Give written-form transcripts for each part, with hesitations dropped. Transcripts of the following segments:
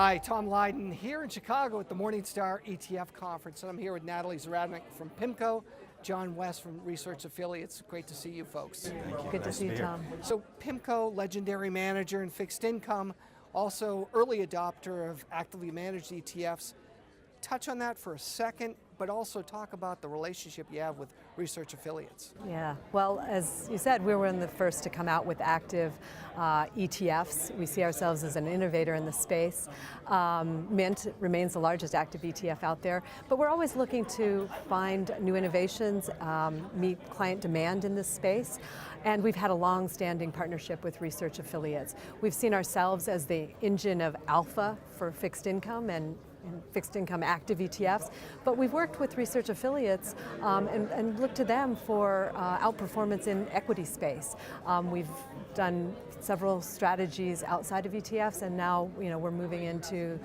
Hi, Tom Lydon here in Chicago at the Morningstar ETF Conference, and I'm here with Natalie Zaradnik from PIMCO, John West from Research Affiliates. Great to see you folks. Good to see you, Tom. So PIMCO, legendary manager in fixed income, also early adopter of actively managed ETFs. Touch on that for a second, but also talk about the relationship you have with Research Affiliates. Yeah, well, as you said, we were one of the first to come out with active ETFs. We see ourselves as an innovator in the space. Mint remains the largest active ETF out there, but we're always looking to find new innovations, meet client demand in this space, and we've had a long-standing partnership with Research Affiliates. We've seen ourselves as the engine of alpha for fixed income and fixed income active ETFs, but we've worked with Research Affiliates and looked to them for outperformance in equity space. We've done several strategies outside of ETFs, and now we're moving into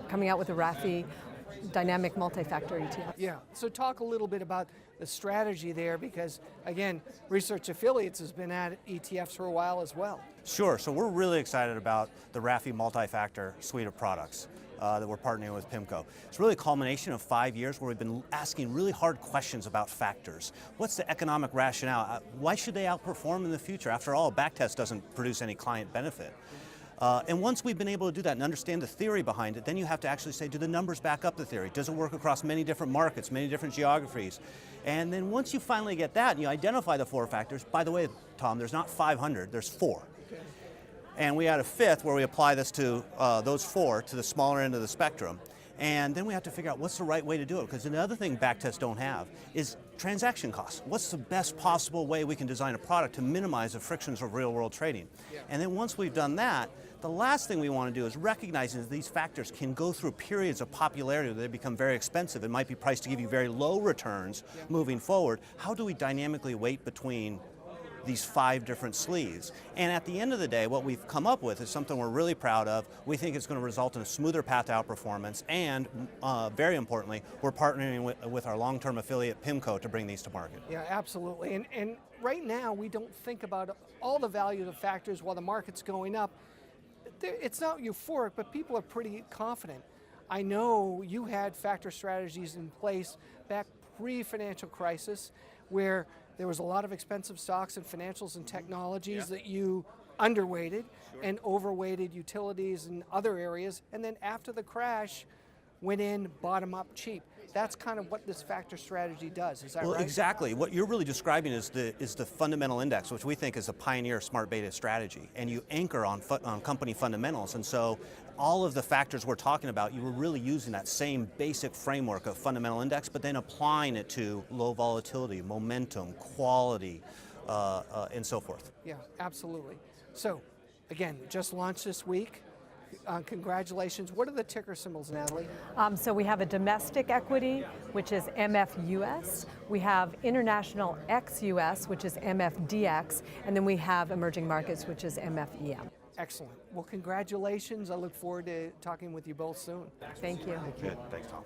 coming out with a RAFI dynamic multi-factor ETF. Yeah, so talk a little bit about the strategy there, because again, Research Affiliates has been at ETFs for a while as well. Sure, so we're really excited about the RAFI multi-factor suite of products that we're partnering with PIMCO. It's really a culmination of 5 years where we've been asking really hard questions about factors. What's the economic rationale? Why should they outperform in the future? After all, a backtest doesn't produce any client benefit. And once we've been able to do that and understand the theory behind it, then you have to actually say, do the numbers back up the theory? Does it work across many different markets, many different geographies? And then once you finally get that and you identify the 4 factors, by the way, Tom, there's not 500, there's 4. Okay. And we add a 5th where we apply this to those 4 to the smaller end of the spectrum. And then we have to figure out what's the right way to do it, because another thing backtests don't have is transaction costs. What's the best possible way we can design a product to minimize the frictions of real world trading? Yeah. And then once we've done that, the last thing we want to do is recognizing that these factors can go through periods of popularity where they become very expensive. It might be priced to give you very low returns moving forward. How do we dynamically weight between these 5 different sleeves? And at the end of the day, what we've come up with is something we're really proud of. We think it's going to result in a smoother path to outperformance, and very importantly, we're partnering with our long-term affiliate PIMCO to bring these to market. Yeah, absolutely. And right now, we don't think about all the value of the factors while the market's going up. It's not euphoric, but people are pretty confident. I know you had factor strategies in place back pre-financial crisis, where there was a lot of expensive stocks and financials and technologies that you underweighted and overweighted utilities and other areas, and then after the crash, went in bottom up cheap. That's kind of what this factor strategy does, is that right? Well, exactly. What you're really describing is the fundamental index, which we think is a pioneer smart beta strategy, and you anchor on company fundamentals. And so all of the factors we're talking about, you were really using that same basic framework of fundamental index, but then applying it to low volatility, momentum, quality, and so forth. Yeah, absolutely. So, again, just launched this week. Congratulations. What are the ticker symbols, Natalie? So we have a domestic equity, which is MFUS. We have international XUS, which is MFDX. And then we have emerging markets, which is MFEM. Excellent. Well, congratulations. I look forward to talking with you both soon. Thank you. Good. Thanks, Tom.